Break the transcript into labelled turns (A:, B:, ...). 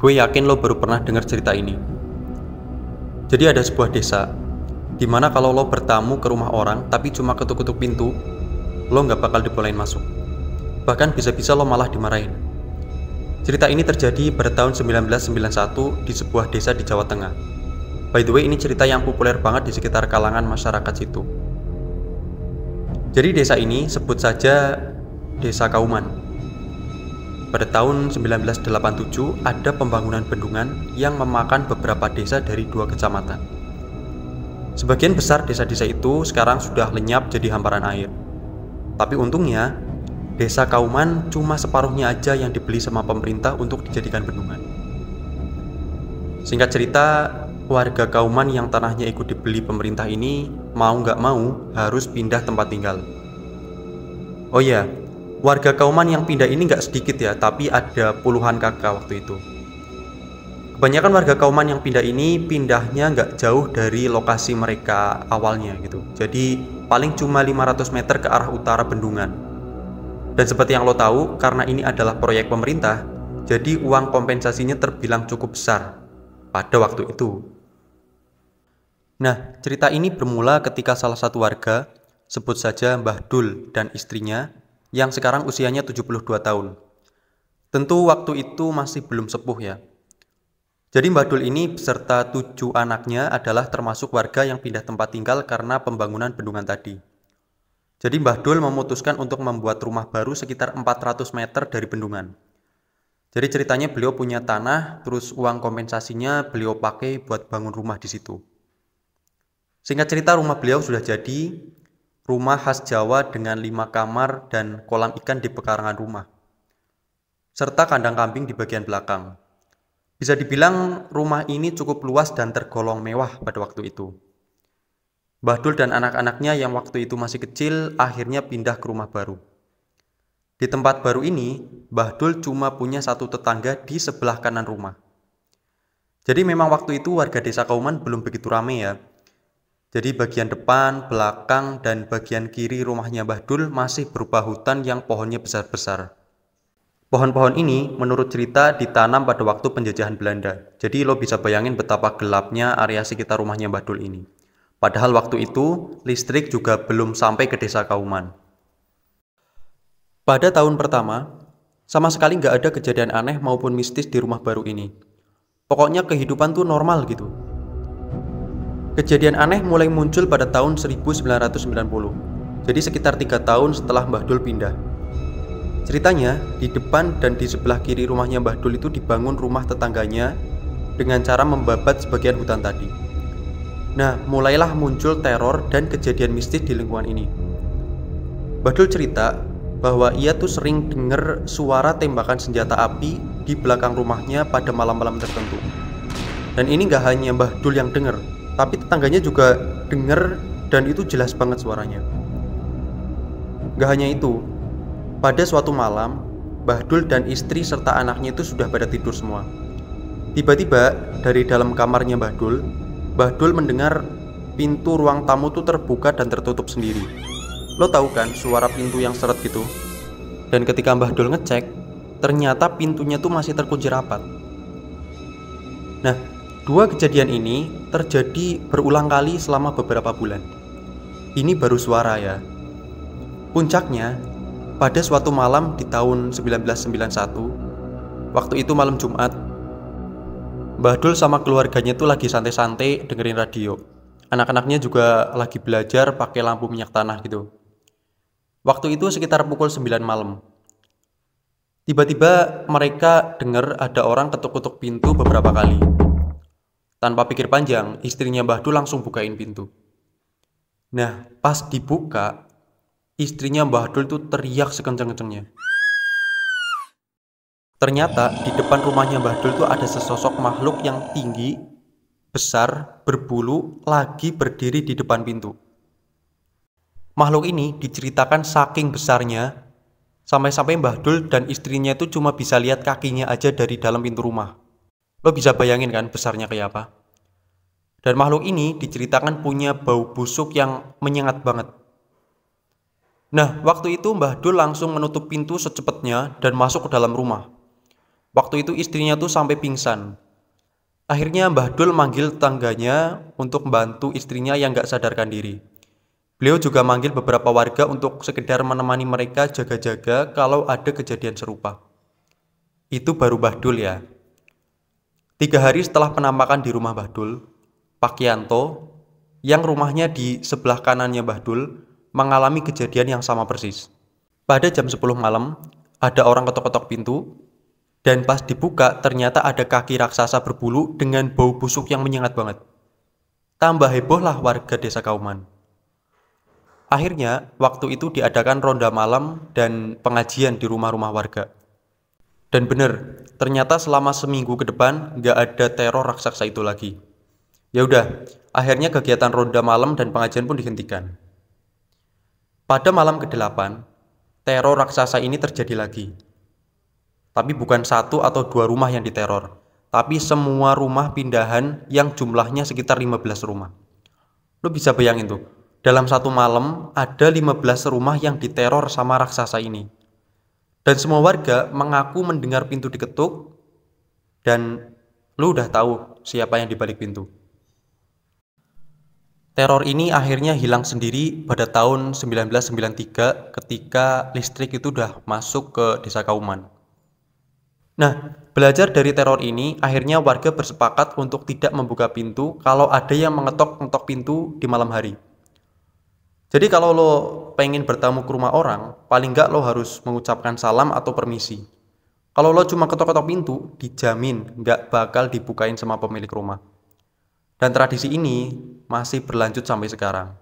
A: Gue yakin lo baru pernah dengar cerita ini. Jadi ada sebuah desa, dimana kalau lo bertamu ke rumah orang tapi cuma ketuk-ketuk pintu, lo nggak bakal dibolehin masuk. Bahkan bisa-bisa lo malah dimarahin. Cerita ini terjadi pada tahun 1991 di sebuah desa di Jawa Tengah. By the way, ini cerita yang populer banget di sekitar kalangan masyarakat situ. Jadi desa ini sebut saja Desa Kauman. Pada tahun 1987 ada pembangunan bendungan yang memakan beberapa desa dari 2 kecamatan. Sebagian besar desa-desa itu sekarang sudah lenyap jadi hamparan air. Tapi untungnya, Desa Kauman cuma separuhnya aja yang dibeli sama pemerintah untuk dijadikan bendungan. Singkat cerita, warga Kauman yang tanahnya ikut dibeli pemerintah ini mau nggak mau harus pindah tempat tinggal. Oh iya, warga Kauman yang pindah ini nggak sedikit ya, tapi ada puluhan kakak waktu itu. Kebanyakan warga Kauman yang pindah ini pindahnya nggak jauh dari lokasi mereka awalnya gitu. Jadi paling cuma 500 meter ke arah utara bendungan. Dan seperti yang lo tahu, karena ini adalah proyek pemerintah, jadi uang kompensasinya terbilang cukup besar pada waktu itu. Nah, cerita ini bermula ketika salah satu warga, sebut saja Mbah Dul dan istrinya, yang sekarang usianya 72 tahun. Tentu waktu itu masih belum sepuh ya. Jadi Mbah Dul ini beserta 7 anaknya adalah termasuk warga yang pindah tempat tinggal karena pembangunan bendungan tadi. Jadi Mbah Dul memutuskan untuk membuat rumah baru sekitar 400 meter dari bendungan. Jadi ceritanya beliau punya tanah, terus uang kompensasinya beliau pakai buat bangun rumah di situ. Singkat cerita, rumah beliau sudah jadi, rumah khas Jawa dengan 5 kamar dan kolam ikan di pekarangan rumah, serta kandang kambing di bagian belakang. Bisa dibilang rumah ini cukup luas dan tergolong mewah pada waktu itu. Mbah Dul dan anak-anaknya yang waktu itu masih kecil akhirnya pindah ke rumah baru. Di tempat baru ini, Mbah Dul cuma punya satu tetangga di sebelah kanan rumah. Jadi memang waktu itu warga Desa Kauman belum begitu ramai ya. Jadi bagian depan, belakang, dan bagian kiri rumahnya Mbah Dul masih berupa hutan yang pohonnya besar-besar. Pohon-pohon ini menurut cerita ditanam pada waktu penjajahan Belanda. Jadi lo bisa bayangin betapa gelapnya area sekitar rumahnya Mbah Dul ini. Padahal waktu itu listrik juga belum sampai ke Desa Kauman. Pada tahun pertama, sama sekali nggak ada kejadian aneh maupun mistis di rumah baru ini. Pokoknya kehidupan tuh normal gitu. Kejadian aneh mulai muncul pada tahun 1990. Jadi sekitar 3 tahun setelah Mbah Dul pindah. Ceritanya, di depan dan di sebelah kiri rumahnya Mbah Dul itu dibangun rumah tetangganya dengan cara membabat sebagian hutan tadi. Nah, mulailah muncul teror dan kejadian mistis di lingkungan ini. Mbah Dul cerita bahwa ia tuh sering dengar suara tembakan senjata api di belakang rumahnya pada malam-malam tertentu. Dan ini gak hanya Mbah Dul yang dengar, tapi tetangganya juga dengar dan itu jelas banget suaranya. Gak hanya itu, pada suatu malam, Mbah Dul dan istri serta anaknya itu sudah pada tidur semua. Tiba-tiba dari dalam kamarnya Mbah Dul mendengar pintu ruang tamu tuh terbuka dan tertutup sendiri. Lo tahu kan suara pintu yang seret gitu? Dan ketika Mbah Dul ngecek, ternyata pintunya tuh masih terkunci rapat. Nah, 2 kejadian ini terjadi berulang kali selama beberapa bulan. Ini baru suara ya. Puncaknya, pada suatu malam di tahun 1991, waktu itu malam Jumat, Mbah Dul sama keluarganya tuh lagi santai-santai dengerin radio. Anak-anaknya juga lagi belajar pakai lampu minyak tanah gitu. Waktu itu sekitar pukul 9 malam. Tiba-tiba mereka dengar ada orang ketuk-ketuk pintu beberapa kali. Tanpa pikir panjang, istrinya Mbah Dul langsung bukain pintu. Nah, pas dibuka, istrinya Mbah Dul tuh teriak sekencang-kencangnya. Ternyata di depan rumahnya Mbah Dul tuh ada sesosok makhluk yang tinggi, besar, berbulu, lagi berdiri di depan pintu. Makhluk ini diceritakan saking besarnya, sampai-sampai Mbah Dul dan istrinya itu cuma bisa lihat kakinya aja dari dalam pintu rumah. Lo bisa bayangin kan besarnya kayak apa? Dan makhluk ini diceritakan punya bau busuk yang menyengat banget. Nah, waktu itu Mbah Dul langsung menutup pintu secepatnya dan masuk ke dalam rumah. Waktu itu istrinya tuh sampai pingsan. Akhirnya Mbah Dul manggil tetangganya untuk membantu istrinya yang gak sadarkan diri. Beliau juga manggil beberapa warga untuk sekedar menemani mereka jaga-jaga kalau ada kejadian serupa. Itu baru Mbah Dul ya. 3 hari setelah penampakan di rumah Mbah Dul, Pak Kianto, yang rumahnya di sebelah kanannya Mbah Dul, mengalami kejadian yang sama persis. Pada jam 10 malam, ada orang ketok-ketok pintu, dan pas dibuka ternyata ada kaki raksasa berbulu dengan bau busuk yang menyengat banget. Tambah hebohlah warga desa Kauman. Akhirnya, waktu itu diadakan ronda malam dan pengajian di rumah-rumah warga. Dan bener, ternyata selama seminggu ke depan nggak ada teror raksasa itu lagi. Ya udah, akhirnya kegiatan ronda malam dan pengajian pun dihentikan. Pada malam ke-8, teror raksasa ini terjadi lagi. Tapi bukan 1 atau 2 rumah yang diteror, tapi semua rumah pindahan yang jumlahnya sekitar 15 rumah. Lo bisa bayangin tuh, dalam satu malam ada 15 rumah yang diteror sama raksasa ini. Dan semua warga mengaku mendengar pintu diketuk, dan lo udah tahu siapa yang di balik pintu. Teror ini akhirnya hilang sendiri pada tahun 1993 ketika listrik itu udah masuk ke desa Kauman. Nah, belajar dari teror ini, akhirnya warga bersepakat untuk tidak membuka pintu kalau ada yang mengetok-ngetok pintu di malam hari. Jadi kalau lo pengen bertamu ke rumah orang, paling nggak lo harus mengucapkan salam atau permisi. Kalau lo cuma ketok-ketok pintu, dijamin nggak bakal dibukain sama pemilik rumah. Dan tradisi ini masih berlanjut sampai sekarang.